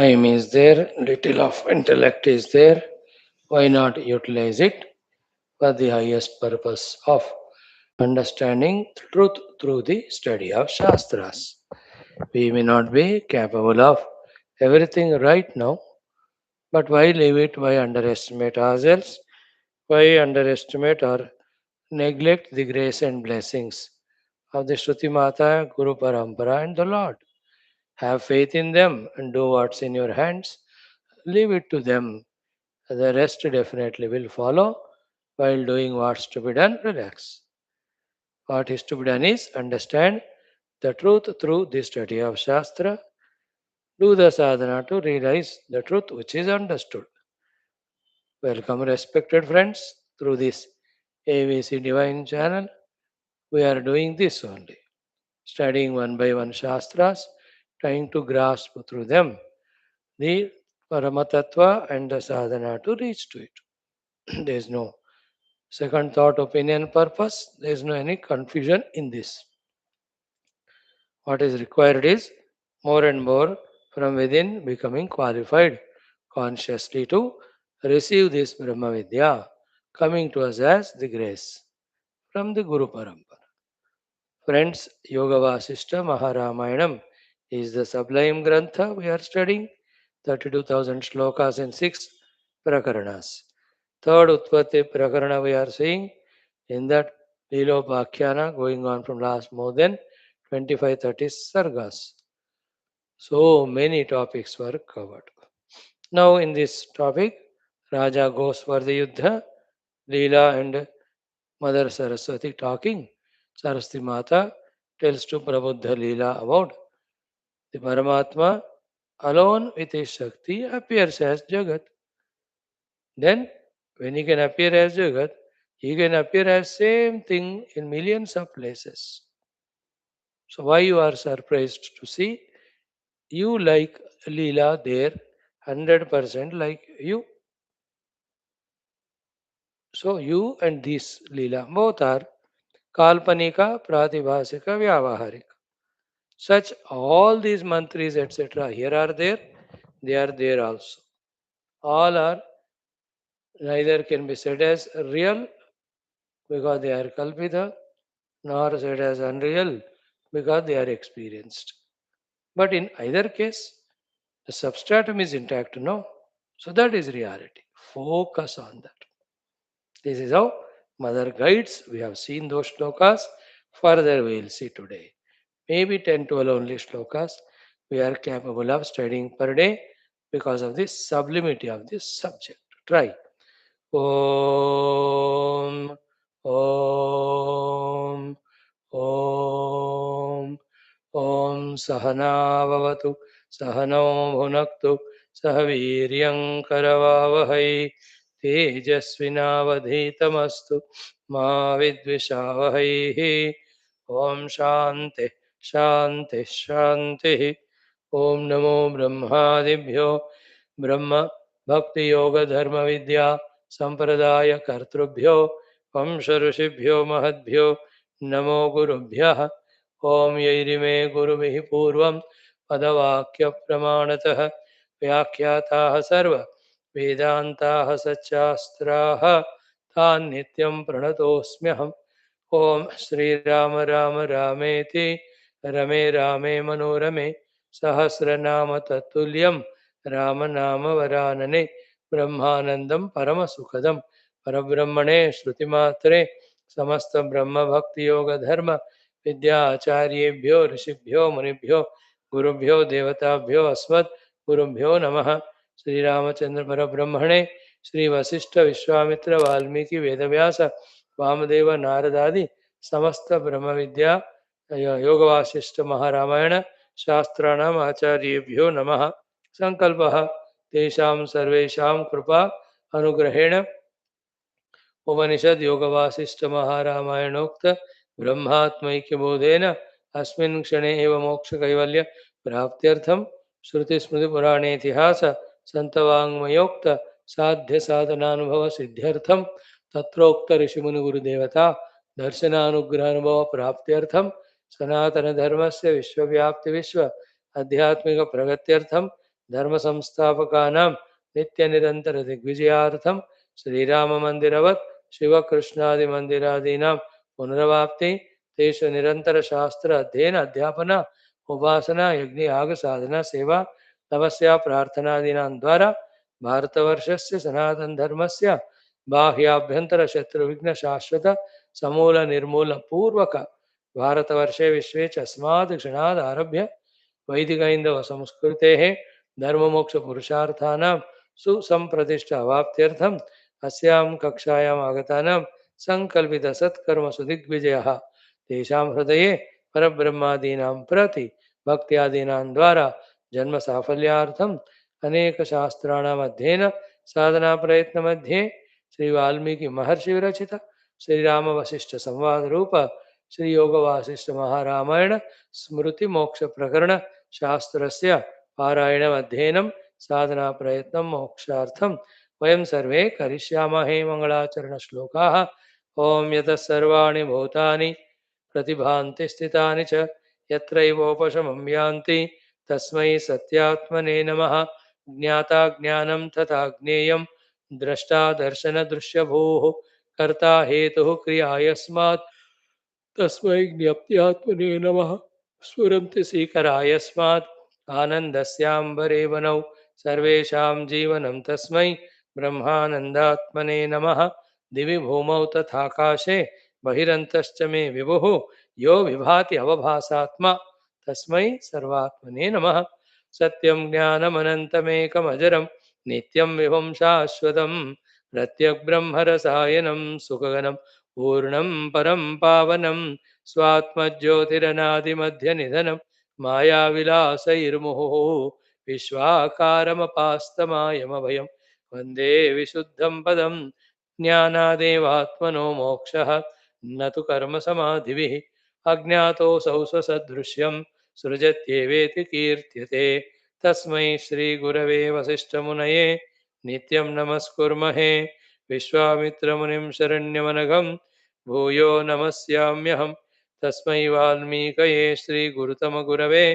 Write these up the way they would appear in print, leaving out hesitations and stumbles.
Time is there, little of intellect is there. Why not utilize it for the highest purpose of understanding truth through the study of Shastras? We may not be capable of everything right now, but why leave it? Why underestimate ourselves? Why underestimate or neglect the grace and blessings of the Shruti Mata, Guru Parampara, and the Lord? Have faith in them and do what's in your hands. Leave it to them. The rest definitely will follow. While doing what's to be done, relax. What is to be done is understand the truth through the study of Shastra. Do the sadhana to realize the truth which is understood. Welcome, respected friends, through this ABC Divine channel. We are doing this only, studying one by one Shastras, trying to grasp through them the Paramatattva and the sadhana to reach to it. There is no second thought, opinion, purpose. There is no any confusion in this. What is required is more and more from within becoming qualified consciously to receive this Brahma Vidya coming to us as the grace from the Guru Parampara. Friends, Yoga Vaashishtha Maha Ramayanam is the sublime Grantha we are studying, 32,000 shlokas in 6 prakaranas. Third Utpatthi Prakarana we are seeing in that Leelopakhyanam going on from last more than 25-30 sargas. So many topics were covered. Now in this topic, Raja goes for the Yuddha, Leela and Mother Saraswati talking. Saraswati Mata tells to Prabuddha Leela about the Paramatma alone with his Shakti appears as Jagat. Then when he can appear as Jagat, he can appear as same thing in millions of places. So why you are surprised to see you like Leela there 100% like you. So you and this Leela both are Kalpanika, Pratibhasika, Vyavaharika. Such all these mantras etc. here are there, they are there also. All are neither can be said as real because they are kalpita, nor said as unreal because they are experienced. But in either case, the substratum is intact, no? So that is reality. Focus on that. This is how Mother guides. We have seen those shlokas. Further, we will see today. Maybe 10, 12 only shlokas we are capable of studying per day because of the sublimity of this subject. Try. Om, Om, Om, Om Sahana Vavatu, Sahano Bhunaktu, Sahaviryam Karavavahai, Tejasvinavadhitamastu, Ma Vidvishavahai, Om Shanti, Shanti, Shanti, Om Namo Brahmadibhyo, Brahma Bhakti Yoga Dharma Vidya, Sampradaya Kartrubhyo, Vamsha Rishibhyo Mahadbhyo, Namo Gurubhyah, Om Yairime Guruvihi Purvam, Padavakya Pramanatah, Vyakhyatāh Sarva, Vedantāh Satchastraha, Tan Nityam Pranatosmyaham, Om Shri Rama Rama Rameti, Rame Rame Manorame, Sahasranama Tatulyam, Ramanama Varanane, Brahmanandam Paramasukadam, Parabrahmane Shrutimatre, Samasta Brahma Bhakti Yoga Dharma, Vidya Acharyebhyo, Rishibhyo, Munibhyo, Gurubhyo, Devatabhyo, Asmat, Gurubhyo Namaha, Sri Ramachandra Parabrahmane, Sri Vaashishtha Vishwamitra Valmiki Vedavyasa, Vamadeva Naradadi, Samasta Brahma Vidya, Yoga Vaashishtha Maharamayana, Shastranam Acharyebhyo Namaha, Sankalpaha, Tesham Sarvesham Kripa, Anugrahena, उपनिषद योग वासिष्ठ महारामायणोक्त ब्रह्मात्मैक्य बोधेन अस्मिन् क्षणे एव मोक्ष कैवल्य प्राप्त्यर्थम श्रुति स्मृति पुराणे इतिहास संतवांग्मयोक्त साध्य साधनानुभव सिद्ध्यर्थम तत्रोक्त ऋषि मुनि गुरुदेवता दर्शनानुग्रह अनुभव प्राप्त्यर्थम सनातन धर्मस्य विश्वव्याप्ति विश्व आध्यात्मिक प्रगत्यर्थम धर्म संस्थापकानां नित्य निरंतर दिग्विजयार्थम श्रीराम मंदिरवत् शिव कृष्णादि मंदिरादीनां पुनर्वाप्ति तेषु निरंतर शास्त्र अध्ययन अध्यापन उपासना यज्ञ याग साधना सेवा तपस्या प्रार्थनादीनां द्वारा भारतवर्षस्य सनातन धर्मस्य बाह्याभ्यंतर शत्रुविघ्न शाश्वत समूल निर्मूल पूर्वक भारतवर्षे विश्वे च अस्मात् क्षणात् आरभ्य वैदिकैन्दव संस्कृतेः धर्ममोक्ष पुरुषार्थानां सुसंप्रतिष्ठा अवाप्त्यर्थम् अस्यां कक्षायाम् आगतानां संकल्पित सत्कर्म सुदिग्विजयः तेषां हृदये परब्रह्मादीनां प्रति भक्त्यादीनां द्वारा जन्म साफल्यार्थम् अनेक शास्त्राणाम् अध्ययन साधना प्रयत्न मध्ये श्री वाल्मीकि महर्षि विरचित श्री राम वशिष्ठ संवाद रूप श्री योग वासिष्ठ महारामायण स्मृति मोक्ष प्रकरण शास्त्रस्य पारायणम् अध्ययनं साधना प्रयत्नं मोक्षार्थं वयं सर्वे करिष्यामहे मंगलाचरण श्लोकाः ओम यतः सर्वाणि भूतानि प्रतिभान्ति स्थितानि च यत्रैवोपशमं यान्ति तस्मै सत्यात्मने नमः ज्ञाता ज्ञानं तथा ज्ञेयं द्रष्टा दर्शन दृश्यभूः कर्ता हेतुः क्रिया यस्मात् तस्मै ज्ञप्त्यात्मने नमः स्फुरन्ति सीकराय यस्मात् आनन्दस्याम्बरे वनौ सर्वेषां जीवनं तस्मै ब्रह्मानन्दात्मने नमः दिवि भूमौ तथाकाशे बहिरन्तश्च मे विभुः यो विभाति अवभासात्मा तस्मै सर्वात्मने नमः सत्यं ज्ञानमनन्तमेकमजरं नित्यं विभुं शाश्वतं प्रत्यग्ब्रह्मरसायनं सुखगनं पूर्णं परं पावनं स्वात्मज्योतिरनादिमध्यनिधनं मायाविलासैर्मुहुः विश्वाकारमपास्तमायमभयं वन्दे विशुद्धं पदं ज्ञानादेवात्मनो मोक्षः न तु कर्मसमाधिभिः अज्ञातोऽसौ स्वसदृश्यं सृजत्येवेति कीर्त्यते तस्मै श्रीगुरवे वसिष्ठमुनये नित्यं नमस्कुर्महे विश्वामित्रमुनिं शरण्यमनघं भूयो नमस्याम्यहं तस्मै वाल्मीकये श्रीगुरुतमगुरवे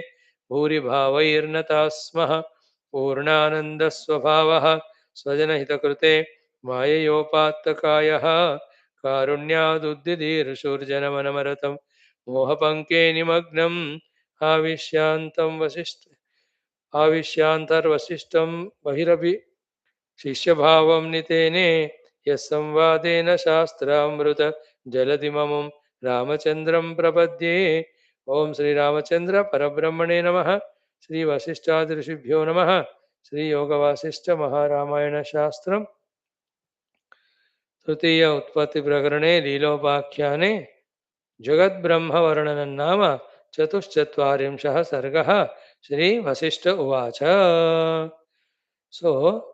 भूरिभावैर्नताः स्मः पूर्णानन्दस्वभावः स्वजनहितकृते माययोपात्तकायः कारुण्यादुद्दिदीर्षुर्जनमनमरतं मोहपङ्के निमग्नम् आविश्यान्तर्वसिष्ठं बहिरपि शिष्यभावं नितेने यस्संवादेन शास्त्रामृत जलधिममुं रामचन्द्रं प्रपद्ये ओम श्री रामचंद्र परब्रह्मणे नमः श्री वशिष्ठादि ऋषिभ्यो नमः श्री योग वासिष्ठ महारामायण शास्त्रम तृतीय उत्पत्ति प्रकरणे लीलोपाख्याने जगत ब्रह्म वर्णनं नाम चतुश्चत्वारिंशः सर्गः श्री वशिष्ठ उवाच so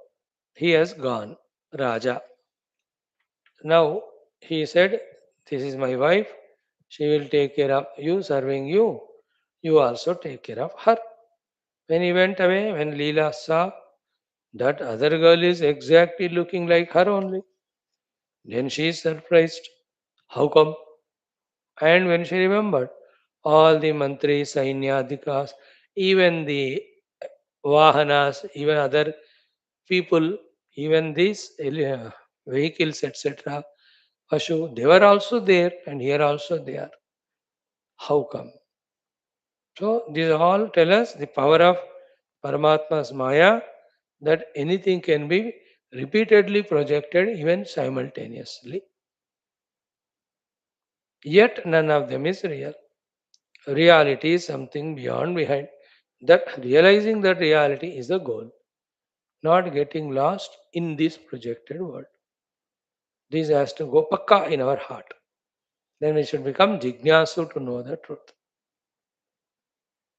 he has gone raja now he said this is my wife she will take care of you serving you you also take care of her when he went away when Leela saw that other girl is exactly looking like her only then she is surprised how come and when she remembered all the mantris sainyadikas even the vahanas even other people even these vehicles etc Ashu, they were also there and here also they are. How come? So these all tell us the power of Paramatma's Maya that anything can be repeatedly projected even simultaneously. Yet none of them is real. Reality is something beyond behind. That realizing that reality is the goal, not getting lost in this projected world. This has to go pakka in our heart. Then we should become jignasu to know the truth.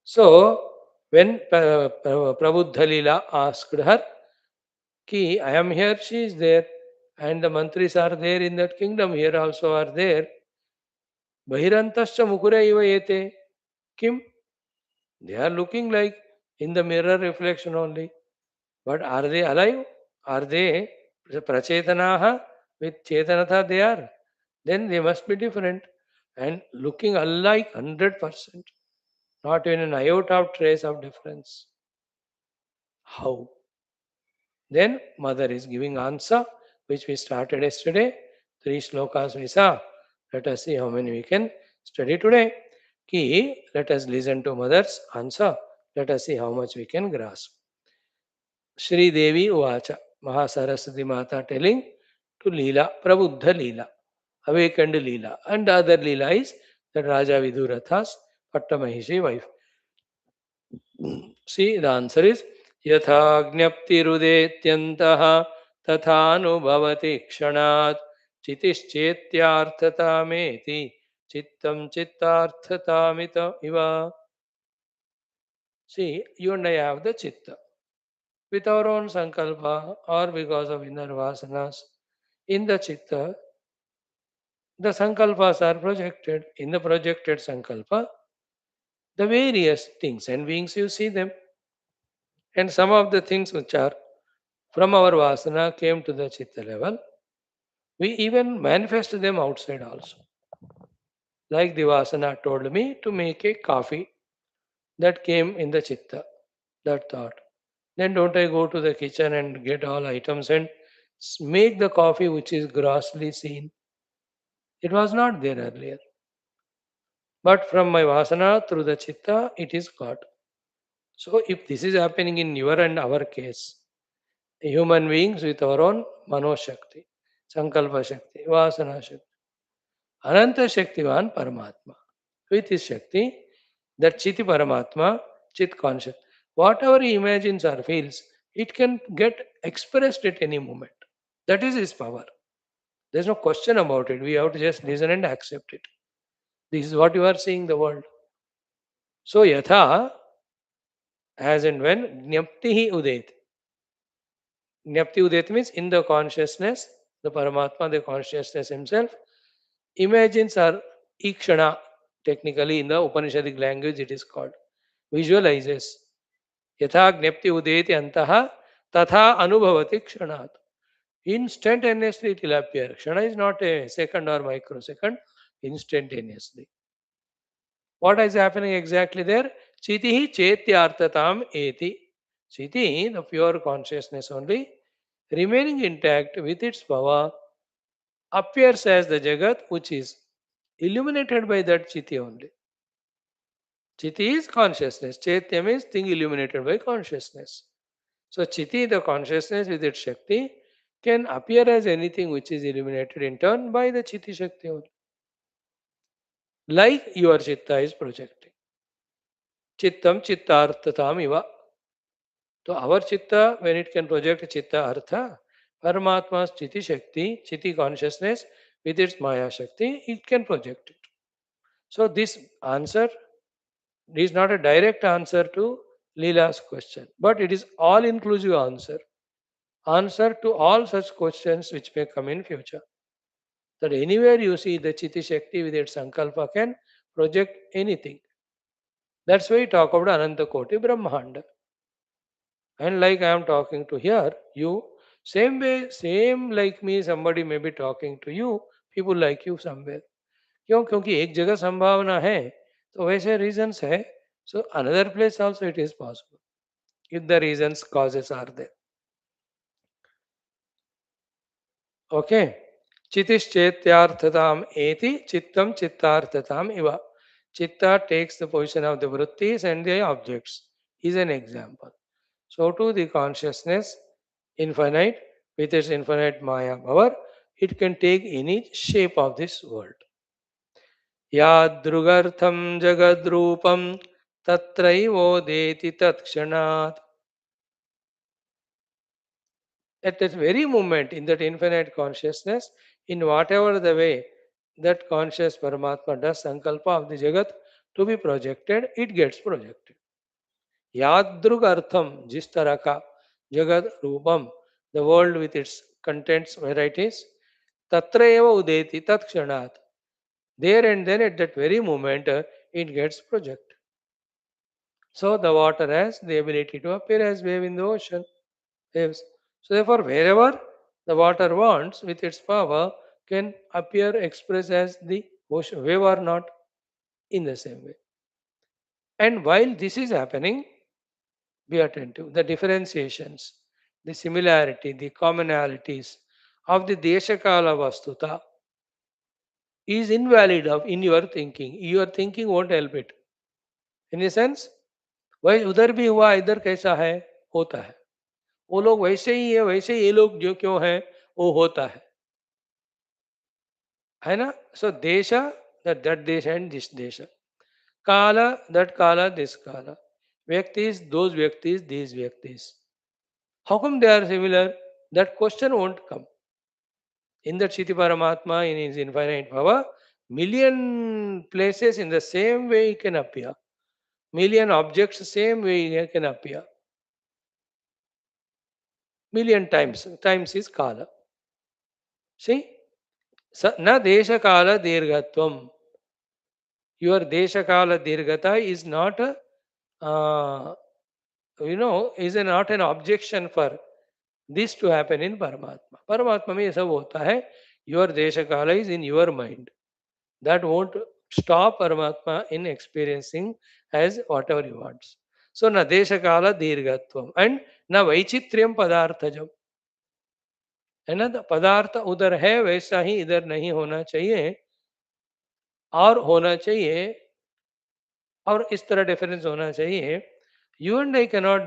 So, when Prabuddha Leela asked her, Ki, I am here, she is there, and the mantris are there in that kingdom, here also are there. Bahirantascha mukure iva yete. Kim? They are looking like in the mirror reflection only. But are they alive? Are they prachetanaha? With chetanatha they are. Then they must be different and looking alike 100%. Not even an iota of trace of difference. How? Then mother is giving answer, which we started yesterday. Three shlokas we saw. Let us see how many we can study today. Ki, let us listen to mother's answer. Let us see how much we can grasp. Shri Devi Uvacha, Mahasaraswati Mata telling to Leela, Prabuddha Leela, awakened Leela. And the other Leela is that Raja Viduratha's Pattamahishi wife. See, the answer is Yatha Gnaptirudetyantah Tathanubhavati Kshanat Chitischethyarthatameti Chittam Chittarthatamita Iva. See, you and I have the Chitta. With our own Sankalpa or because of inner Vasanas, in the Chitta, the Sankalpas are projected. In the projected Sankalpa, the various things and beings you see them. And some of the things which are from our Vasana came to the Chitta level. We even manifest them outside also. Like the Vasana told me to make a coffee that came in the Chitta, that thought. Then don't I go to the kitchen and get all items and make the coffee which is grossly seen? It was not there earlier. But from my Vasana through the Chitta, it is got. So if this is happening in your and our case, human beings with our own Mano Shakti, Sankalpa Shakti, Vasana Shakti, Ananta Shaktivan Paramatma. With his Shakti, that Chiti Paramatma, Chit conscious, whatever he imagines or feels, it can get expressed at any moment. That is his power. There's no question about it. We have to just listen and accept it. This is what you are seeing the world. So Yatha, as and when Jnaptihi Udait. Jnapti Udait means in the consciousness, the Paramatma, the consciousness himself, imagines are ikshana, technically in the Upanishadic language it is called, visualizes. Yatha Jnapti Udeti Antaha Tatha Anubhavati Kshanat. Instantaneously it will appear. Kshana is not a second or microsecond, instantaneously. What is happening exactly there? Chitihi chetyartatam eti. Chiti, the pure consciousness only, remaining intact with its power, appears as the Jagat which is illuminated by that Chiti only. Chiti is consciousness. Chaitya means thing illuminated by consciousness. So Chiti, the consciousness with its Shakti, can appear as anything which is illuminated in turn by the Chiti Shakti only. Like your Chitta is projecting. Chittam Chittarthatam iva. So our Chitta, when it can project Chitta Artha, Paramatma's Chiti Shakti, Chiti consciousness with its Maya Shakti, it can project it. So this answer is not a direct answer to Leela's question, but it is all inclusive answer. Answer to all such questions which may come in future. That anywhere you see the Chiti Shakti with its Sankalpa can project anything. That's why we talk about Ananta Koti Brahmanda. And like I am talking to here, you, same way, same like me, somebody may be talking to you, people like you somewhere. क्यों? क्योंकि एक जगह संभावना है तो वैसे reasons है. So another place also it is possible if the reasons causes are there. Okay. Chitischethyarthatam eti chittam chittarthatam iva. Chitta takes the position of the vrittis and the objects is an example. So too the consciousness, infinite, with its infinite Maya power, it can take any shape of this world. Yadrugartham jagadrupam tatraivodeti tatkshanat. At that very moment, in that infinite consciousness, in whatever the way that conscious Paramatma does Sankalpa of the Jagat to be projected, it gets projected. Yadrug Artham, जिस तरह का जगत रूपम, the world with its contents, varieties, tatra eva udeti tatkshanat. There and then at that very moment, it gets projected. So the water has the ability to appear as wave in the ocean. Waves. So therefore, wherever the water wants, with its power, can appear express as the ocean wave or not in the same way. And while this is happening, Be attentive. The differentiations, the similarity, the commonalities of the Deshakala Vastuta is invalid of in your thinking. Your thinking won't help it. In a sense, वही उधर भी हुआ इधर कैसा है होता है वो लोग वैसे ही है वैसे ही ये लोग जो क्यों है वो होता है ना सो देश दैट देश एंड दिस देश kala that kala this kala vyaktis those vyaktis these vyaktis how come they are similar that question won't come in that Chiti Paramatma in his infinite power million places in the same way he can appear million objects same way he can appear million times is kala see na desha kala dirghatvam your desha kala dirghata is not a is not an objection for this to happen in Paramatma. Paramatma में ये सब होता है. Your Desha Kala is in your mind. That won't stop Paramatma in experiencing as whatever he wants. So na Desha Kala Dirgatvam and na Vaichitriam Padarthajam. है ना पदार्थ उधर है वैसा ही इधर नहीं होना चाहिए और होना चाहिए और इस तरह डिफरेंस होना चाहिए you and I cannot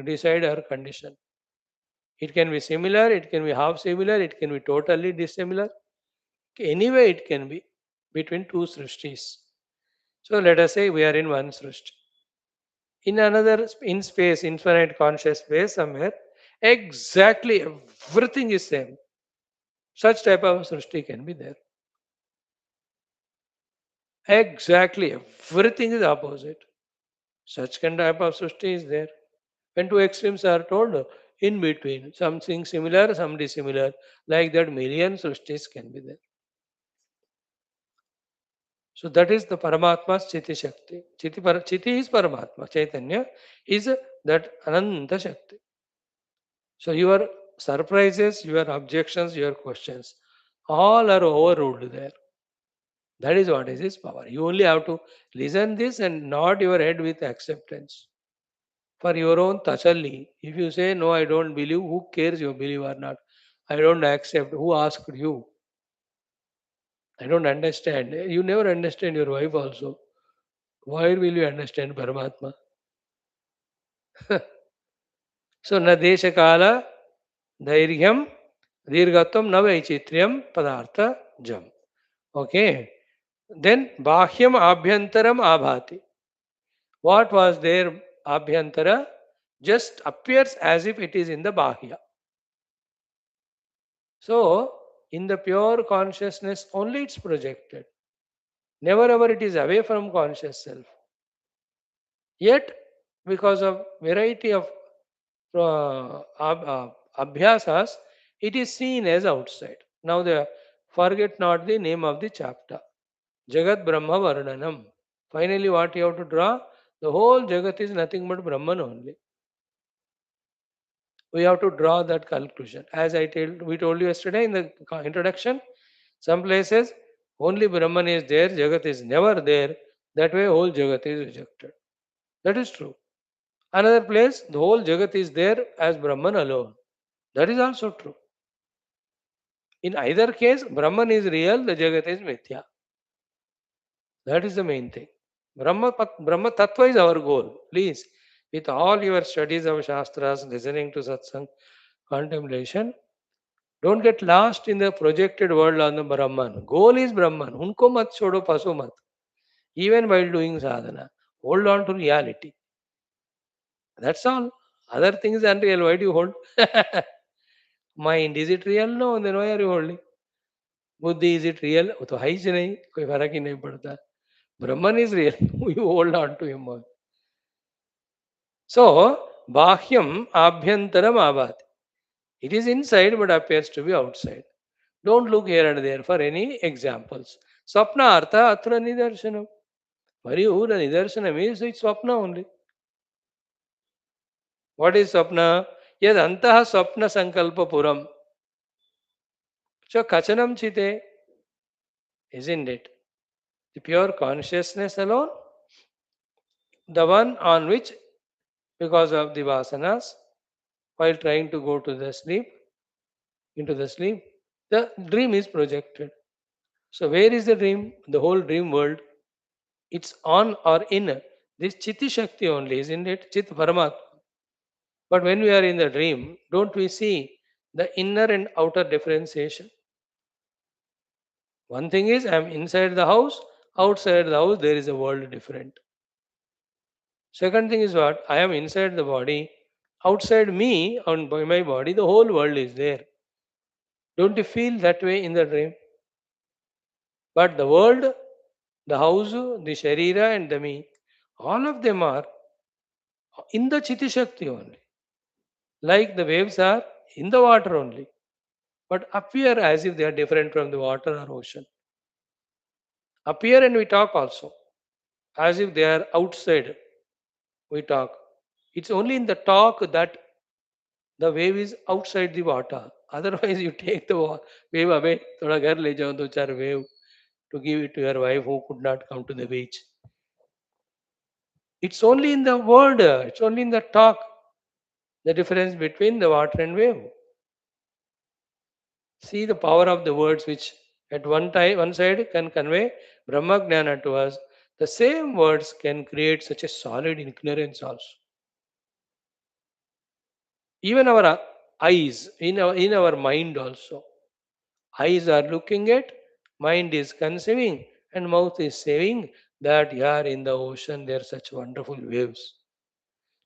decide her condition it can be similar, it can be half similar, it can be totally dissimilar. Anyway, it can be between two srishtis. So let us say we are in one srishti. In another, in space, infinite conscious space somewhere, exactly everything is same. Such type of srishti can be there. Exactly everything is opposite. Such kind type of srishti is there. When two extremes are told, in between, something similar, some dissimilar, like that million srishtis can be there. So that is the Paramatma's Chiti Shakti. Chiti is Paramatma. Chaitanya is that Ananta Shakti. So your surprises, your objections, your questions, all are overruled there. That is what is his power. You only have to listen this and nod your head with acceptance. For your own tasalli. If you say, no, I don't believe, who cares you believe or not? I don't accept. Who asked you? I don't understand. You never understand your wife also. Why will you understand Paramatma? So, na desha kala dhairyam dirghatvam na vaichitriam padartha jam. Okay. Then bahyam abhyantaram abhati. What was there abhyantara? Just appears as if it is in the bahya. So, in the pure consciousness only it's projected. Never ever it is away from conscious self. Yet, because of variety of abhyasas, it is seen as outside. Now, forget not the name of the chapter. Jagat Brahma Varnanam. Finally, what you have to draw? The whole Jagat is nothing but Brahman only. We have to draw that conclusion. As we told you yesterday in the introduction, some places only Brahman is there, Jagat is never there. That way, whole Jagat is rejected. That is true. Another place, the whole Jagat is there as Brahman alone. That is also true. In either case, Brahman is real, the Jagat is Mithya. That is the main thing. Brahma Tattva is our goal. Please, with all your studies of Shastras, listening to Satsang, contemplation, don't get lost in the projected world on the Brahman. Goal is Brahman. Unko mat chodo paso mat. Even while doing sadhana, hold on to reality. That's all. Other things are unreal. Why do you hold? Mind, is it real? No, then why are you holding? बुद्धि is it real वो तो है ही नहीं कोई फर्क ही नहीं पड़ता Brahman is real you hold on to him so बाह्यम आभ्यंतरम आभाति it is inside but appears to be outside don't look here and there for any examples स्वप्नार्थ अत्र निदर्शनम మరియు నిదర్శనం ఈజ్ ఇట్ స్వప్న ఓన్లీ వాట్ ఈజ్ స్వప్న యదంతః స్వప్న సంకల్పపురం సో కచనం చితే isn't it? The pure consciousness alone, the one on which because of the vasanas while trying to go to the sleep, into the sleep, the dream is projected. So where is the dream? The whole dream world. It's on or in this Chitti Shakti only, isn't it? Chit Paramatma. But when we are in the dream, don't we see the inner and outer differentiation? One thing is, I'm inside the house, outside the house, there is a world different. Second thing is what? I am inside the body, outside me, on by my body, the whole world is there. Don't you feel that way in the dream? But the world, the house, the Sharira, and the me, all of them are in the Chitti Shakti only. Like the waves are in the water only, but appear as if they are different from the water or ocean. Appear and we talk also, as if they are outside, we talk. It's only in the talk that the wave is outside the water. Otherwise, you take the wave away. थोड़ा घर ले जाओ दो चार wave to give it to your wife who could not come to the beach. It's only in the word, it's only in the talk, the difference between the water and wave. See the power of the words which at one side can convey Brahma Jnana to us. The same words can create such a solid ignorance also. Even our eyes, in our mind also. Eyes are looking at, mind is conceiving, and mouth is saying that here in the ocean there are such wonderful waves.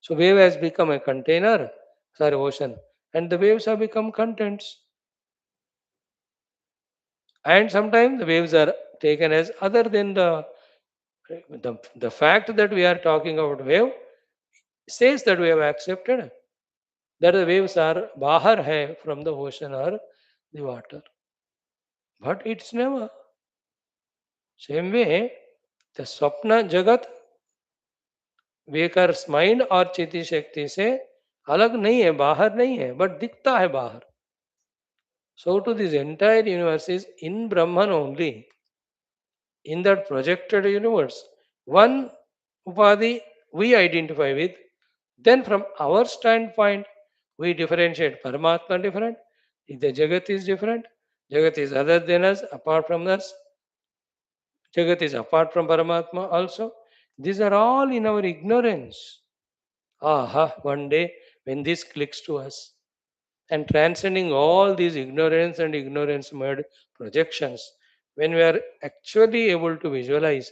So wave has become a container, sorry, ocean, and the waves have become contents. And sometimes the waves are taken as other than the fact that we are talking about wave says that we have accepted that the waves are bahar hai from the ocean or the water. But it's never. Same way, the Swapna Jagat, wakers mind और चिति शक्ति से अलग नहीं है, बाहर नहीं है, बट दिखता है बाहर. So to this entire universe is in Brahman only, in that projected universe. One Upadhi we identify with, then from our standpoint, we differentiate Paramatma different, if the Jagat is different, Jagat is other than us, apart from us, Jagat is apart from Paramatma also. These are all in our ignorance. Aha, one day when this clicks to us and transcending all these ignorance and ignorance made projections, when we are actually able to visualize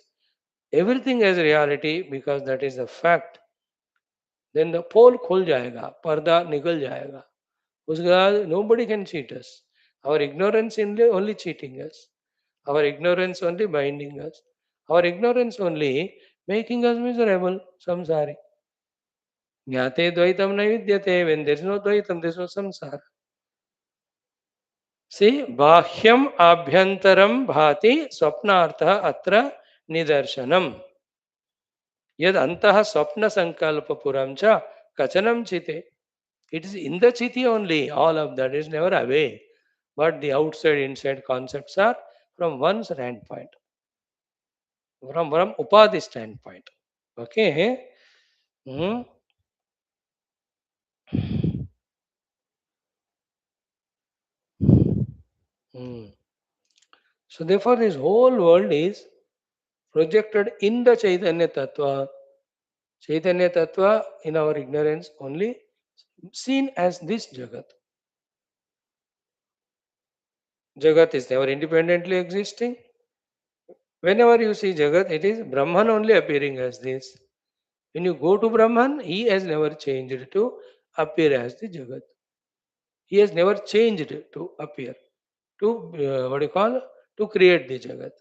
everything as reality because that is a fact, then the pole khul jayega, parda nikal jayega. उसके बाद nobody can cheat us. Our ignorance only cheating us. Our ignorance only binding us. Our ignorance only making us miserable, samsari. ज्ञाते द्वैतम न विद्यते. When there is no द्वैतम, there is no samsara. See, bahyam abhyantaram bhati swapnartha atra nidarshanam. Yad antah swapna sankalpa puram cha kachanam chite. It is in the chiti only. All of that is never away. But the outside inside concepts are from one standpoint, from upadhi standpoint. Okay. Hmm. Hmm. So therefore, this whole world is projected in the Chaitanya Tattva. Chaitanya Tattva, in our ignorance, only seen as this Jagat. Jagat is never independently existing. Whenever you see Jagat, it is Brahman only appearing as this. When you go to Brahman, he has never changed to appear as the Jagat. He has never changed to appear, to what do you call, to create the Jagat.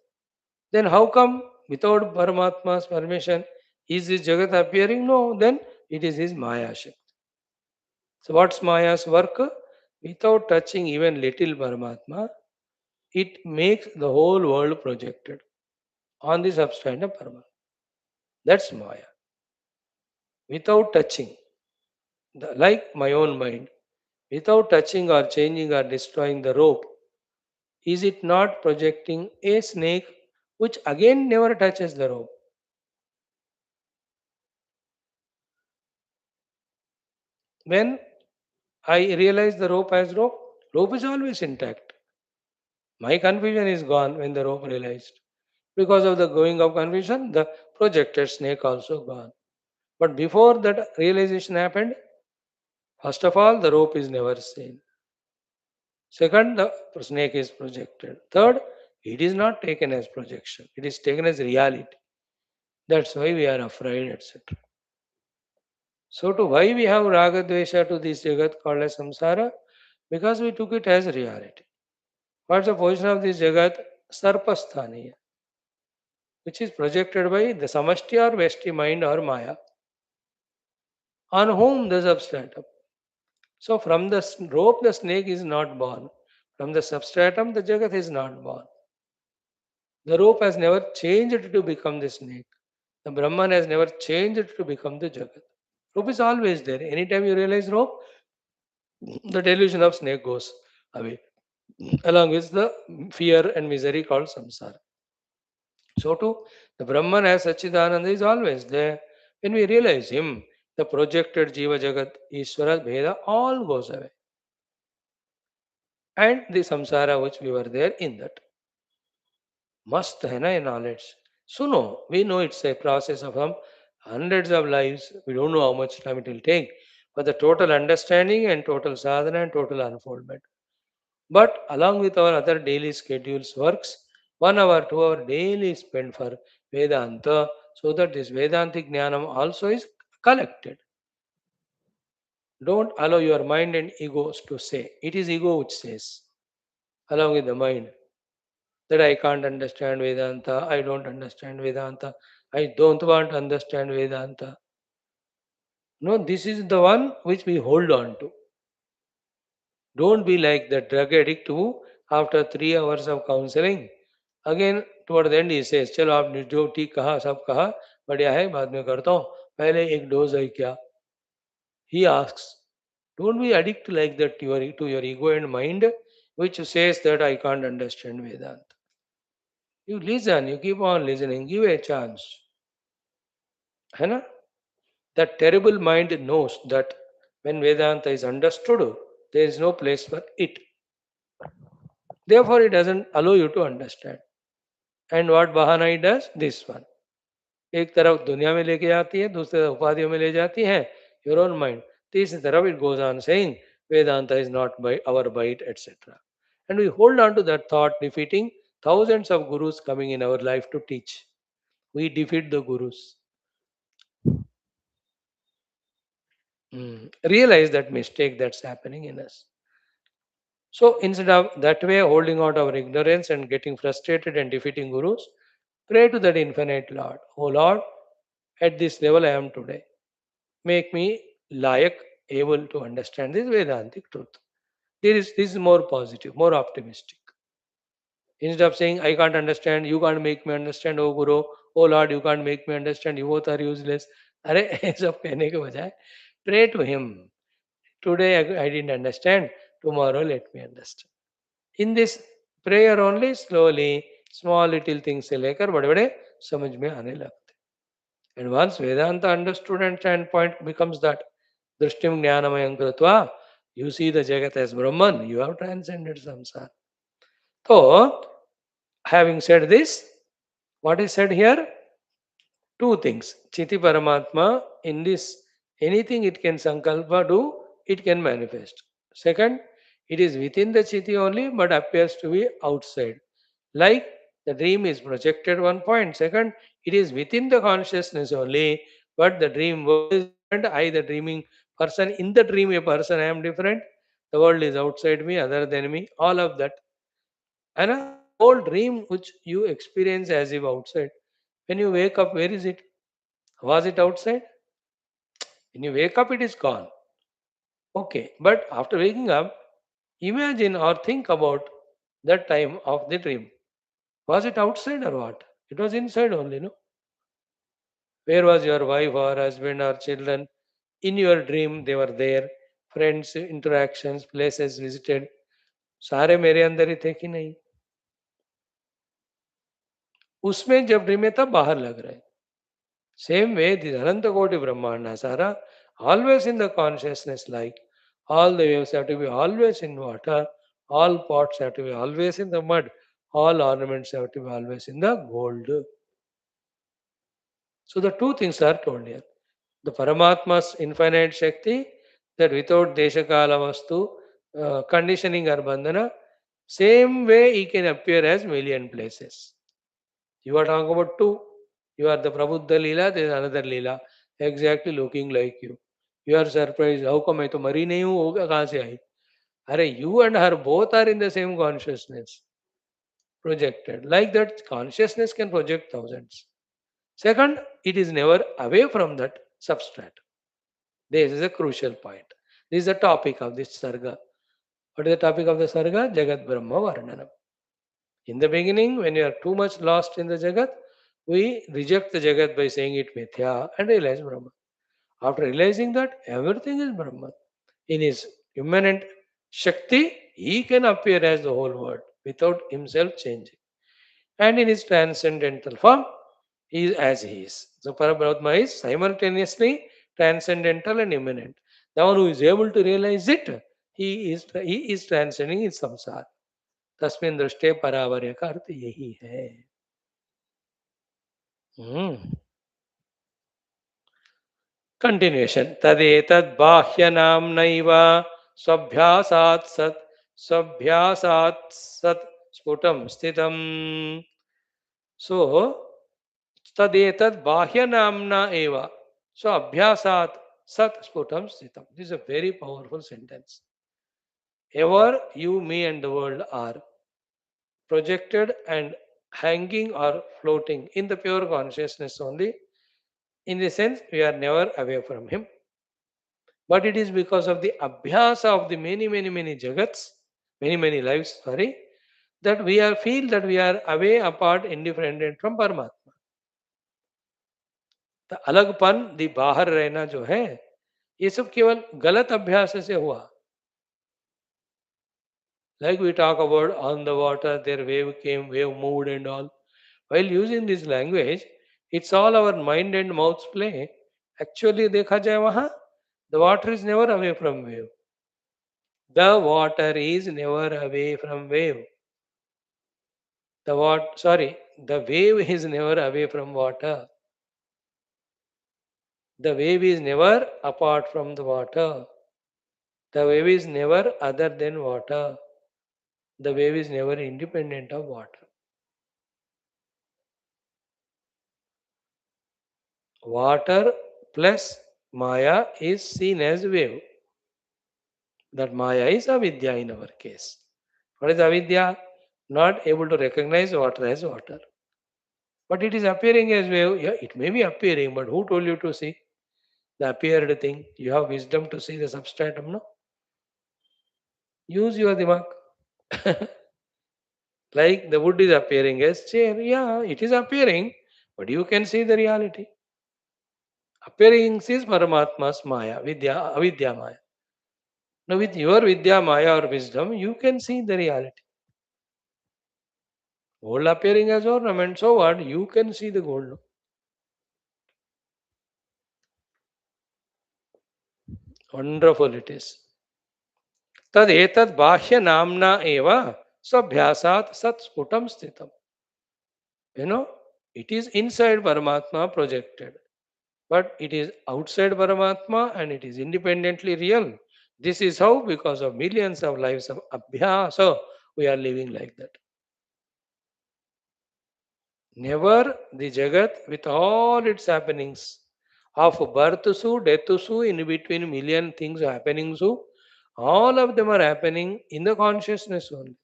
Then how come without Paramatma's permission is this Jagat appearing? No, then it is his Maya Shakti. So what's Maya's work? Without touching even little Paramatma, it makes the whole world projected on the substance of Paramatma. That's Maya. Without touching, like my own mind, without touching or changing or destroying the rope, is it not projecting a snake which again never touches the rope? When I realize the rope as rope, rope is always intact. My confusion is gone when the rope realized. Because of the going of confusion, the projected snake also gone. But before that realization happened, first of all, the rope is never seen. Second, the snake is projected. Third, it is not taken as projection. It is taken as reality. That's why we are afraid, etc. So, to why we have raga dvesha to this jagat called as samsara? Because we took it as reality. What's the position of this jagat? Sarpasthaniya, which is projected by the samashti or vesti mind or maya, on whom the substratum. So, from the rope, the snake is not born. From the substratum, the jagat is not born. The rope has never changed to become the snake. The Brahman has never changed to become the jagat. Rope is always there. Anytime you realize rope, the delusion of snake goes away, along with the fear and misery called samsara. So too, the Brahman as Sachidananda is always there. When we realize him, the projected Jiva Jagat, Ishvara, Bheda, all goes away. And the samsara which we were there in that. Must hai na knowledge. So no, we know it's a process of hundreds of lives. We don't know how much time it will take. But the total understanding and total sadhana and total unfoldment. But along with our other daily schedules works, 1 hour, 2 hour daily spent for Vedanta, so that this Vedantic Jnanam also is collected. Don't allow your mind and egos to say. It is ego which says, along with the mind, that I can't understand Vedanta, I don't understand Vedanta, I don't want to understand Vedanta. No, this is the one which we hold on to. Don't be like the drug addict who, after 3 hours of counseling, again toward the end he says, चलो आपने जो ठीक कहा सब कहा बढ़िया है बाद में करता हूँ पहले एक डोज है क्या he asks. Don't be addicted like that to your ego and mind, which says that I can't understand Vedanta. You listen, you keep on listening, give a chance. है ना? That terrible mind knows that when Vedanta is understood, there is no place for it. Therefore, it doesn't allow you to understand. And what Bahana it does? This one. एक तरफ दुनिया में लेके जाती है, दूसरी तरफ उपाधियों में ले जाती है, your own mind. तीसरी तरफ it goes on saying, Vedanta is not by our bite, etc. And we hold on to that thought, defeating thousands of gurus coming in our life to teach. We defeat the gurus. Realize that mistake that's happening in us. So instead of that way holding out our ignorance and getting frustrated and defeating gurus, pray to that infinite Lord. Oh Lord, at this level I am today. Make me layak, able to understand this Vedantic truth. This is more positive, more optimistic. Instead of saying, I can't understand, you can't make me understand, oh Guru, oh Lord, you can't make me understand, you both are useless. अरे ये सब कहने के बजाय pray to him. Today I didn't understand, tomorrow let me understand. In this prayer only, slowly, small little things से लेकर बड़े बड़े समझ में आने लगते. And once Vedanta understood and standpoint becomes that Drishtim Jnanamayam Kritva, you see the Jagat as Brahman, you have transcended samsara. So, having said this, what is said here? Two things. Chiti Paramatma, in this, anything it can sankalpa do, it can manifest. Second, it is within the Chiti only, but appears to be outside. Like the dream is projected one point. Second, it is within the consciousness only, but the dream world is different. I, the dreaming person, in the dream, a person, I am different. The world is outside me, other than me, all of that. And the whole dream which you experience as if outside. When you wake up, where is it? Was it outside? When you wake up, it is gone. Okay, but after waking up, imagine or think about that time of the dream. Was it outside or what? It was inside only, no? Where was your wife or husband or children? In your dream, they were there. Friends, interactions, places visited. सारे मेरे अंदर ही थे कि नहीं? उसमें जब dream में तब बाहर लग रहे. Same way, the Ananta Koti Brahmanda Sara always in the consciousness, like all the waves have to be always in water, all pots have to be always in the mud, all ornaments have to be always in the gold. So the two things are told here. The Paramatma's infinite Shakti, that without Deshakala Vastu, conditioning or bandhana, same way he can appear as million places. You are talking about two. You are the Prabuddha Leela, there is another Leela, exactly looking like you. You are surprised, how come I to मरी नहीं हूँ होगा कहाँ से आई? अरे you and her both are in the same consciousness projected. Like that, consciousness can project thousands. Second, it is never away from that substrate. This is a crucial point. This is the topic of this sarga. What is the topic of the sarga? Jagat Brahma Varnanam. In the beginning, when you are too much lost in the Jagat, we reject the Jagat by saying it Mithya and realize Brahma. After realizing that everything is Brahman, in his immanent Shakti, he can appear as the whole world without himself changing. And in his transcendental form, he is as he is. So Parabrahma is simultaneously transcendental and immanent. The one who is able to realize it, he is transcending his samsara. तस्मिन् दृष्टे परावर्य का अर्थ यही है. Continuation तदेतद् बाह्यनाम्नैव स्वभ्यासात् सत् स्फुटं स्थितम्. सो तदेतद् बाह्यनाम्ना एव स्वाभ्यासात् सत् स्फुटं स्थितम्. This is a very powerful sentence. Ever you, me, and the world are projected and hanging or floating in the pure consciousness only. In the sense, we are never away from Him. But it is because of the abhyasa of the many jagats, many lives, sorry, that we are feel that we are away, apart, indifferent from Paramatma. The अलगपन, the बाहर रहना जो है, ये सब केवल गलत अभ्यास से हुआ. Like we talk about on the water, their wave came, wave moved and all. While using this language, it's all our mind and mouth's play. Actually, देखा जाए वहाँ, the water is never away from wave. The water is never away from wave. The wave is never away from water. The wave is never apart from the water. The wave is never other than water. The wave is never independent of water. Water plus Maya is seen as wave. That Maya is avidya in our case. What is avidya? Not able to recognize water as water. But it is appearing as wave. Yeah, it may be appearing, but who told you to see the appeared thing? You have wisdom to see the substratum, no? Use your dimag. Like the wood is appearing as chair. Yeah, it is appearing, but you can see the reality. Appearing is Paramatma's Maya, Vidya, Avidya Maya. Now, with your Vidya, Maya, or wisdom, you can see the reality. Gold appearing as ornament, so what? You can see the gold. No? Wonderful it is. Tad etad bahya namna eva sabhyasat sat sputam sthitam. You know, it is inside Paramatma projected, but it is outside Paramatma and it is independently real. This is how, because of millions of lives of abhyasa, we are living like that. Never the Jagat with all its happenings of birth su, death su, in between million things happening su, all of them are happening in the consciousness only.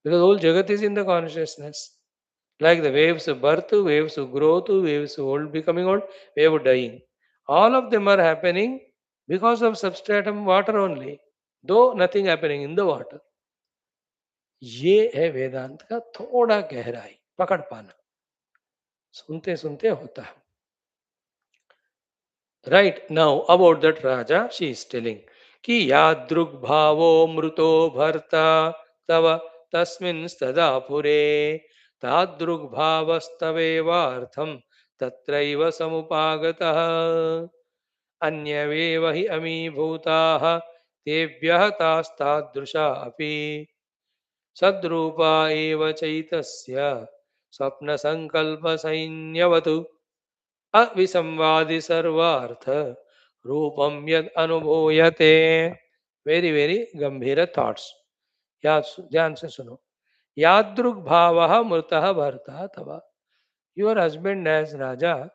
Because whole Jagat is in the consciousness. Like the waves of birth, waves of growth, waves of old becoming old, wave of dying. All of them are happening because of substratum water only. Though nothing happening in the water. ये है वेदांत का थोड़ा गहराई पकड़ पाना. सुनते सुनते होता है. Right now, about that Raja, she is telling कि यादृग् भावो मृतो भर्ता तव तस्मिन् सदा पुरे तादृग् भावस्तवेवार्थं तत्रैव समुपागतः. अन्यवेव हि अमी भूताः तेभ्यः तास्तादृशा अपि सद्रूपा एव चैतस्य स्वप्नसङ्कल्पसैन्यवतु अविसंवादि सर्वार्थ रूपं यद अनुभूयते. वेरी वेरी गंभीर थॉट्स. या ध्यान से सुनो. यादृग भावः मृतः भर्ता तव. Your husband as Raja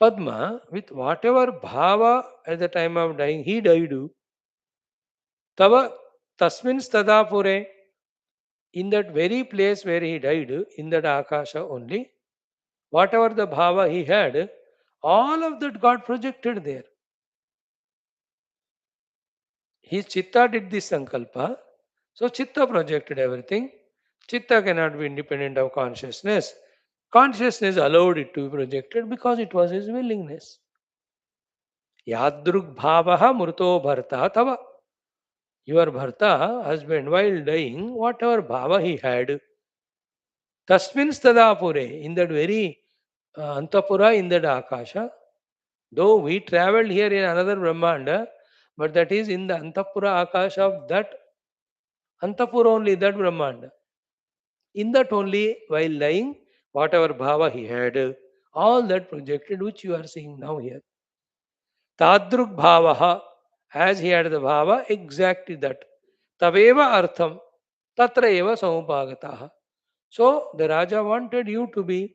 Padma, with whatever bhava at the time of dying, he died. Tava tasmin stadapure, in that very place where he died, in that Akasha only, whatever the bhava he had, all of that got projected there. His chitta did this sankalpa, so chitta projected everything. Chitta cannot be independent of consciousness. Consciousness allowed it to be projected because it was his willingness. Yadrug bhavaha murto bharta tava. Your bharta, husband, while dying, whatever bhava he had, tasmin stadapure, in that very antapura, in that akasha, though we traveled here in another Brahmanda, but that is in the antapura akasha of that antapura only, that Brahmanda. In that only, while lying, whatever bhava he had, all that projected, which you are seeing now here. Tadruk bhavaha, as he had the bhava, exactly that. Taveva artham, tatra eva samupagataha. So the Raja wanted you to be,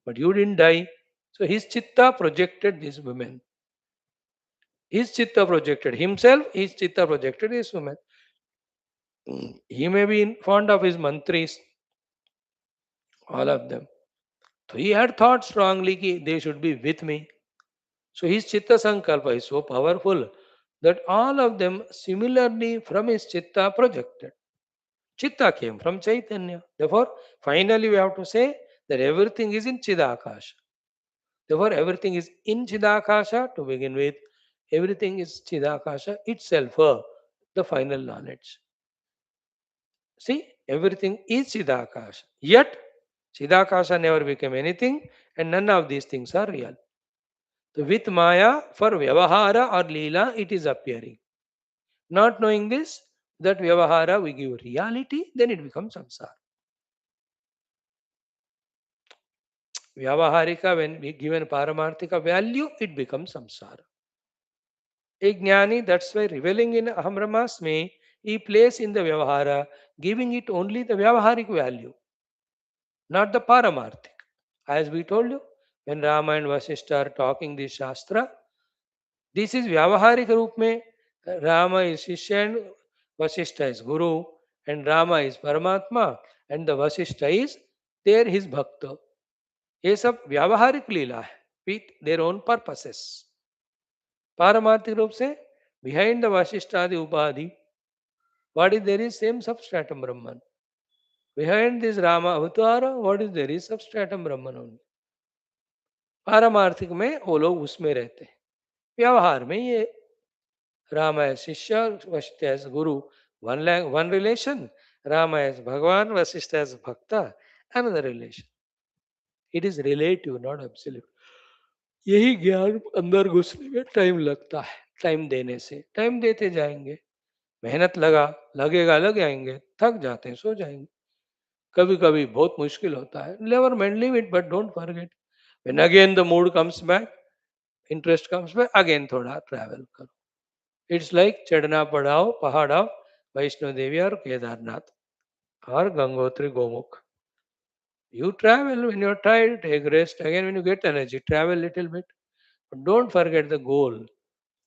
but you didn't die. So his chitta projected this woman. His chitta projected himself, his chitta projected this woman. He may be fond of his mantris, all of them. So he had thought strongly that they should be with me. So his chitta sankalpa is so powerful that all of them similarly from his chitta projected. Chitta came from Chaitanya. Therefore, finally we have to say that everything is in Chidakasha. Therefore, everything is in Chidakasha to begin with. Everything is Chidakasha itself, the final knowledge. See, everything is Chidakasha. Yet, Chidakasha never became anything and none of these things are real. So with Maya, for Vyavahara or Leela, it is appearing. Not knowing this, that Vyavahara we give reality, then it becomes samsara. Vyavaharika, when we given Paramarthika value, it becomes samsara. A Jnani, that's why revealing in Aham Brahmasmi, he places in the Vyavahara, giving it only the Vyavaharik value, not the Paramarthik. As we told you, when Rama and Vaashishtha are talking this Shastra, this is Vyavaharik Roop mein. Rama is Shishya and Vaashishtha is Guru, and Rama is Paramatma, and the Vaashishtha is there his Bhakta. ये सब व्यावहारिक लीला है with their own purposes. पारमार्थिक रूप से behind the Vaashishtha Upadhi, what is there is same substratum Brahman. Behind this Rama Avatara, what is there is substratum Brahman only. पारमार्थिक में वो लोग उसमें रहते हैं. व्यवहार में ये Rama as Shishya, Vaashishtha as Guru, one relation. Rama as Bhagavan, Vaashishtha as Bhakta, another relation. It is relative, not absolute. यही ज्ञान अंदर घुसने में टाइम लगता है. टाइम देने से टाइम देते जाएंगे, मेहनत लगेगा लग जाएंगे, थक जाते हैं सो जाएंगे. कभी कभी बहुत मुश्किल होता है. Never mind live it, but don't forget when again the mood comes back, interest comes back, again थोड़ा ट्रैवल करो. इट्स लाइक चढ़ना पड़ाओ पहाड़ ऑफ वैष्णो देवी और केदारनाथ और Gangotri Gomukh. You travel when you're tired, take rest. Again, when you get energy, travel little bit. But don't forget the goal,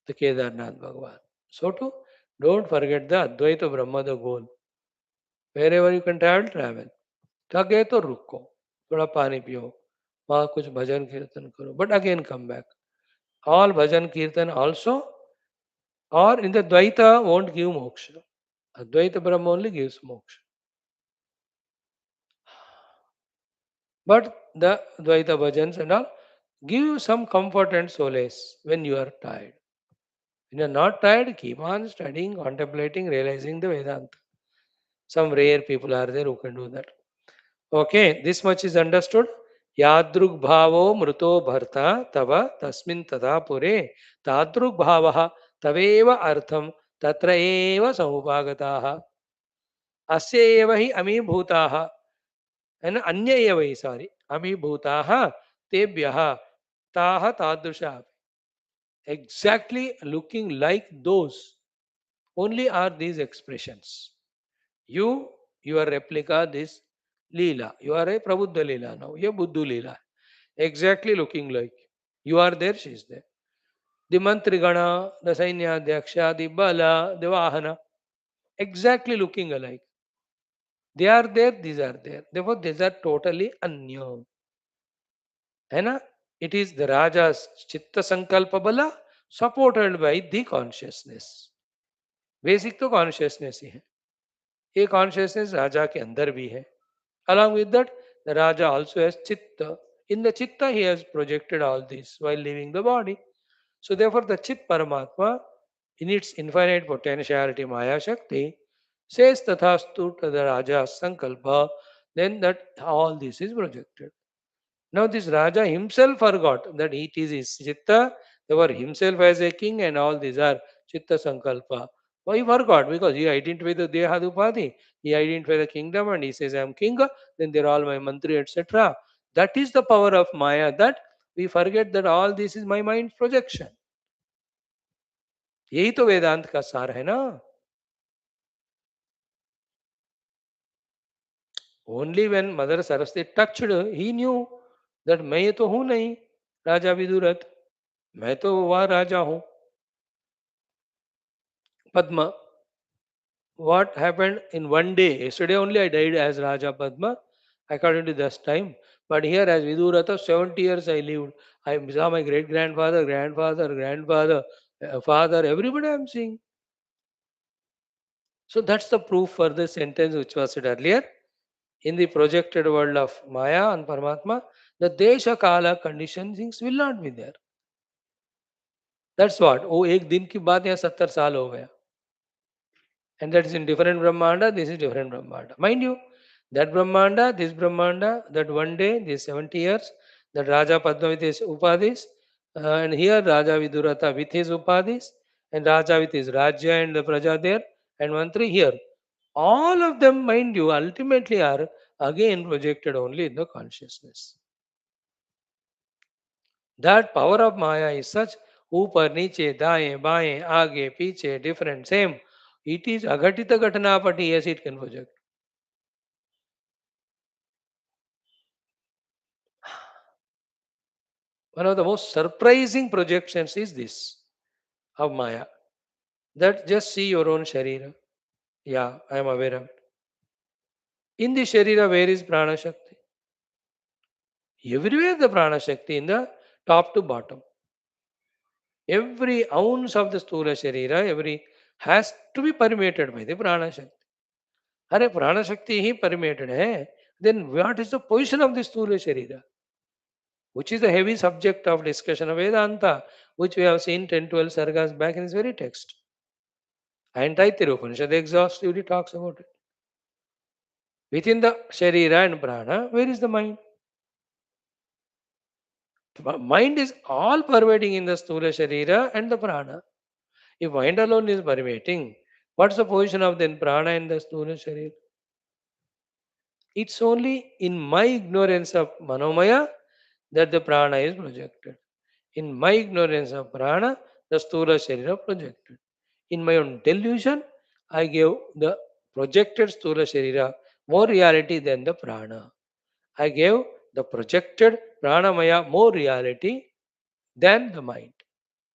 the Kedarnath Bhagavan. So too, don't forget the Advaita Brahma, the goal. Wherever you can travel, travel. थके तो रुको, थोड़ा पानी पियो, वहाँ कुछ भजन कीर्तन करो. But again come back. All bhajan kirtan also, or in the Dvaita won't give moksha. Advaita Brahma only gives moksha. But the Dvaita bhajans and all give you some comfort and solace when you are tired. When you are not tired, keep on studying, contemplating, realizing the Vedanta. Some rare people are there who can do that. Okay, this much is understood. यादृग्भावो मृतो भर्ता तव तस्मिन् तथा पुरे तादृग्भावः तवेव अर्थं तत्र एव समुपागताः अस्य एव हि अमीभूताः है ना अन्य एव हि सॉरी अमीभूताः तेभ्यः ताः तादृशा exactly looking like those only are these expressions you your replica this leela you are a prabuddha leela now you buddhu leela exactly looking like you are there she is there the mantrigana the sainyadhyaksha the bala the vahana exactly looking alike they are there these are there therefore these are totally anya है ना it is the raja's chitta sankalpa bala supported by the consciousness basic तो consciousness ही है ये consciousness राजा के अंदर भी है along with that the raja also has chitta in the chitta he has projected all this while leaving the body so therefore the chit paramatma in its infinite potentiality maya shakti says tathastu to the raja's sankalpa then that all this is projected. Now this Raja himself forgot that it is his Chitta, therefore himself as a king and all these are Chitta Sankalpa. Why he forgot? Because he identified the Dehadupadi, he identified the kingdom and he says I am king, then they are all my mantri, etc. That is the power of Maya that we forget that all this is my mind projection. यही तो वेदांत का सार है ना. Only when Mother Saraswati touched, he knew that मैं तो हूं नहीं राजा विदुरथ मैं तो वह राजा हूं Padma. What happened in one day? Yesterday only I died as Raja Padma, according to this time. But here, as Viduratha, 70 years I lived. I saw my great grandfather, grandfather, father, everybody I am seeing. So that's the proof for the sentence which was said earlier. In the projected world of Maya and Paramatma, the Desha Kala conditionings will not be there. That's what. Oh, एक दिन की बात यहाँ 70 साल हो गया. And that is in different Brahmanda, this is different Brahmanda. Mind you, that Brahmanda, this Brahmanda, that one day, these 70 years, that Raja Padma with his Upadhis, and here Raja Vidurata with his Upadhis, and Raja with his Rajya and the Praja there, and Mantri here. All of them, mind you, ultimately are again projected only in the consciousness. That power of Maya is such, ऊपर नीचे दाएं बाएं आगे पीछे different same. It is aghatita ghatanapati, yes, it can project. One of the most surprising projections is this of Maya. That just see your own Sharira. Yeah, I am aware of it. In the Sharira, where is Prana Shakti? Everywhere the Prana Shakti in the top to bottom. Every ounce of the Stula Sharira, every has to be permeated by the Prana Shakti. अरे प्राण शक्ति ही permeated है, then what is the position of the Stula Sharira? Which is the heavy subject of discussion of Vedanta, which we have seen 10, 12 sargas back in this very text. And Taittiriya Upanishad exhaustively talks about it. Within the Sharira and Prana, where is the mind? Mind is all pervading in the Stula Sharira and the Prana. If mind alone is pervading, what's the position of then Prana and the Stula Sharira? It's only in my ignorance of Manomaya that the Prana is projected. In my ignorance of Prana, the Stula Sharira projected. In my own delusion, I gave the projected Stula Sharira more reality than the Prana. I gave the projected Pranamaya more reality than the mind.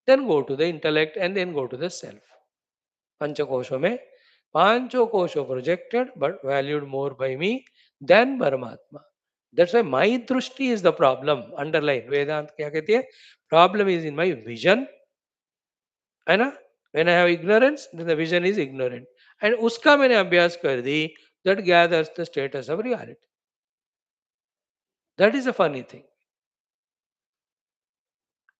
Then go to the intellect and then go to the self. Panchakosha में पांचों कोशों projected but valued more by me than Paramatma. That's why my drushti is the problem. Underline. Vedant क्या कहती है? Problem is in my vision. है ना? When I have ignorance, then the vision is ignorant. And उसका मैंने अभ्यास कर दी, that gathers the status of reality. That is a funny thing.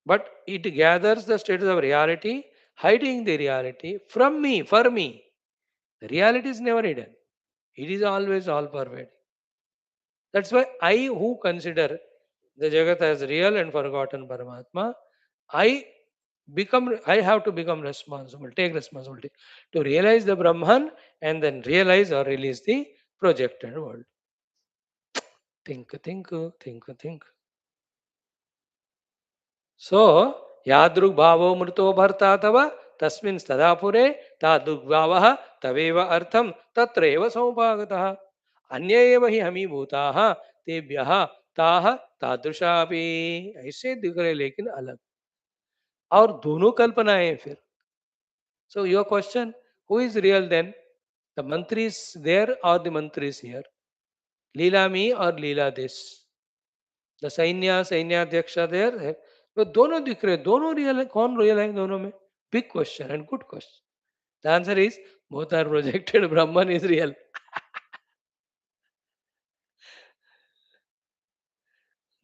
But it gathers the status of reality, hiding the reality from me, for me. The reality is never hidden. It is always all pervading. That's why I who consider the Jagat as real and forgotten Paramatma, I I have to become responsible, take responsibility to realize the Brahman and then realize or release the projected world. Think, think, think, think. So, यादृग्भावो मृतो भर्ता तव तस्मिन् तदा पुरे तादृग्भावः तवेव अर्थम तत्रैव समुपागतः अन्य एव हि हमीभूताः तेभ्यः ताः तादृशापि ऐसे दिख रहे लेकिन अलग और दोनों कल्पनाएं फिर so your question who is real then the mantri is there और the mantri is here leela me और leela this the sainyadhyaksha there है वो दोनों दिख रहे दोनों रियल है कौन रियल है दोनों में big question and good question the answer is both are projected Brahman is real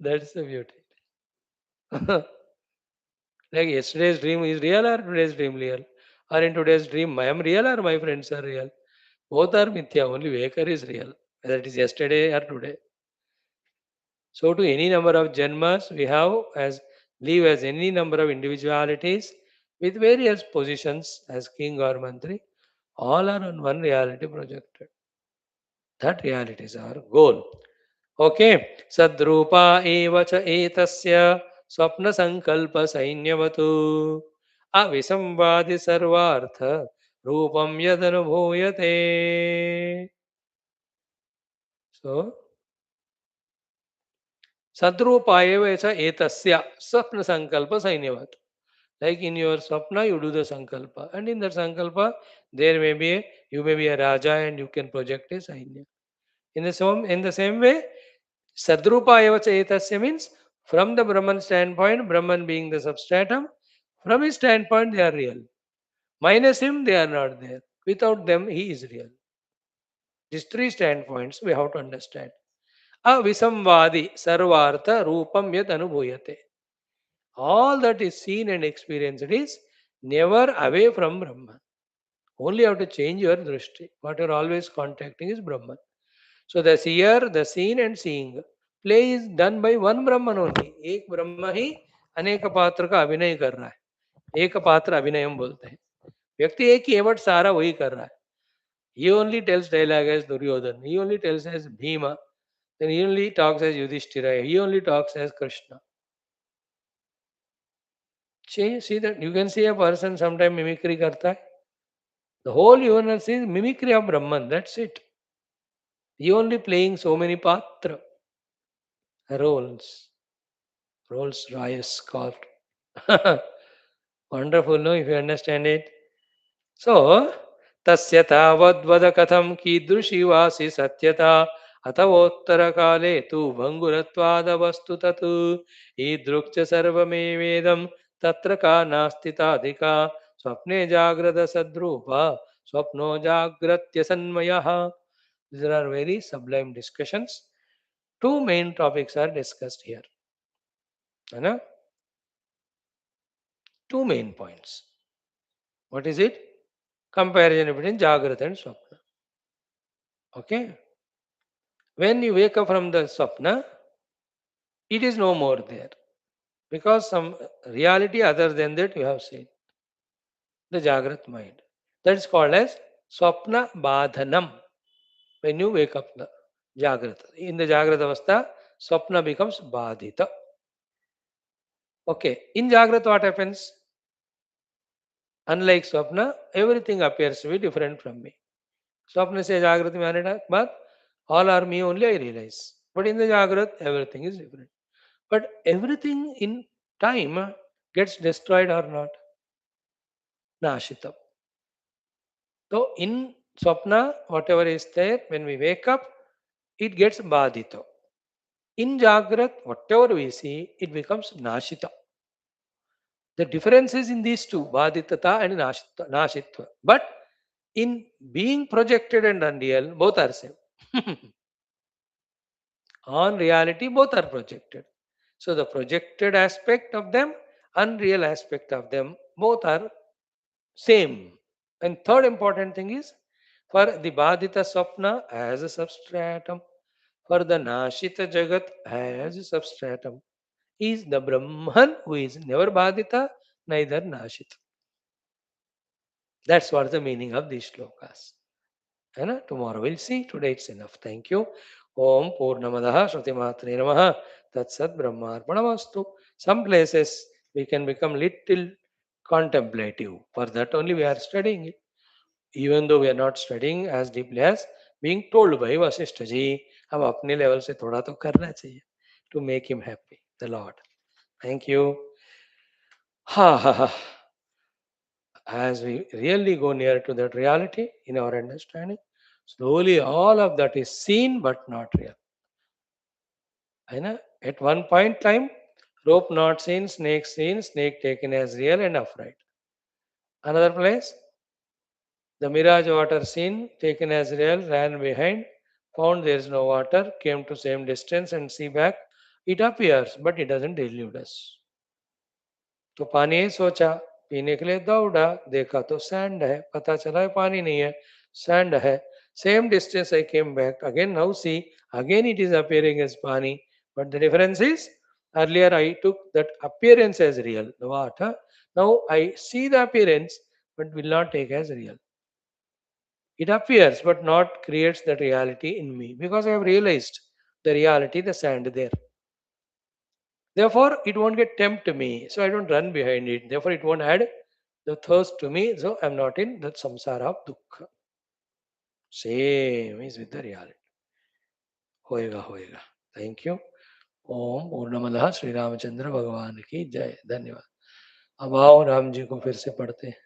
that's the beauty like yesterday's dream is real or today's dream real or in today's dream I am real or my friends are real both are mithya only waker is real whether it is yesterday or today. So, to any number of janmas, we have as live as any number of individualities with various positions as king or mantri, all are on one reality projected. That reality is our goal. Okay. Sadrupa eva cha etasya swapna sankalpa sainyavatu avisambadi sarvartha rupam yadanubhuyate. So, Sadrupayeva etasya swapna sankalpa sainyavad. Like in your swapna, you do the sankalpa, and in that sankalpa, there may be you may be a raja and you can project a sainya. In the same way, Sadrupayeva etasya means from the Brahman standpoint, Brahman being the substratum, from his standpoint, they are real. Minus him, they are not there. Without them, he is real. These three standpoints we have to understand. Avisamvadi sarvartha rupam yad anubhuyate. All that is seen and experienced is never away from Brahman. Only have to change your drishti. What you are always contacting is Brahman. So the seer, the seen and seeing play is done by one Brahman only. एक ब्रह्म ही अनेक पात्र का अभिनय कर रहा है. एक पात्र अभिनय हम बोलते हैं. व्यक्ति एक ही एवट सारा वही कर रहा है. He only tells dialogue as Duryodhan. He only tells as Bhima. Then he only talks as Yudhishthira. He only talks as Krishna. See that you can see a person sometime mimicry karta hai. The whole universe is mimicry of Brahman. That's it. He only playing so many patra roles. Rolls Royce called. Wonderful, no? If you understand it. So, तस्य तावद्वद कथं कीदृशी वासि सत्यता अथवोत्तरकाले तु भङ्गुरत्वादवस्तु तत् ईदृक् च सर्वमेवेदं तत्र का नास्ति ताधिका स्वप्ने जाग्रत सद्रूपा स्वप्नो जाग्रत्यसन्मयः. These are very sublime discussions. Two main topics are discussed here. है ना? Two main points. What is it? Comparison between Jagrata and Swapna. Okay? When you wake up from the Swapna, it is no more there. Because some reality other than that you have seen. The Jagrat mind. That is called as Swapna Badhanam. When you wake up the Jagrata. In the Jagrata Avastha, Swapna becomes Badhita. Okay. In Jagrata what happens? Unlike Swapna, everything appears to be different from me. Swapna से जागृत में आने के बाद all are me only I realize. But in the Jagrat, everything is different. But everything in time gets destroyed or not? Nashita. So in Swapna, whatever is there, when we wake up, it gets Badhita. In Jagrat, whatever we see, it becomes Nashita. The difference is in these two, Badhitata and Nashitva. But in being projected and unreal, both are same. On reality, both are projected. So the projected aspect of them, unreal aspect of them, both are same. And third important thing is for the Badhita Swapna as a substratum. For the Nashita Jagat has substratum is the Brahman who is never Badita, neither Nashita. That's what the meaning of these shlokas. है ना? Tomorrow we'll see. Today it's enough. Thank you. Om Purnamadaha Shrutimatre Namaha Tatsat Brahmarpanamastu. Some places we can become little contemplative. For that only we are studying it. Even though we are not studying as deeply as being told by Vaashishtha ji, हम अपने level से थोड़ा तो करना चाहिए to make him happy, the Lord. Thank you. Ha ha ha. As we really go near to that reality in our understanding, slowly all of that is seen but not real. है ना? At one point time, rope not seen, snake taken as real and upright. Another place, the mirage water seen, taken as real, ran behind, found there is no water, came to same distance and see back. It appears, but it doesn't delude us. तो पानी सोचा पीने के लिए दौड़ा देखा तो sand है पता चला है पानी नहीं है सैंड है same distance I came back again now see again it is appearing as pani but the difference is earlier I took that appearance as real the water now I see the appearance but will not take as real it appears but not creates that reality in me because I have realized the reality the sand there. Therefore, it won't get tempt me, so I don't run behind it. Therefore, it won't add the thirst to me, so I'm not in that samsara of dukkha. Same is with the reality. होएगा होएगा. Thank you. ओम पूर्णमदः श्री रामचंद्र भगवान की जय. धन्यवाद. अब आओ राम जी को फिर से पढ़ते हैं.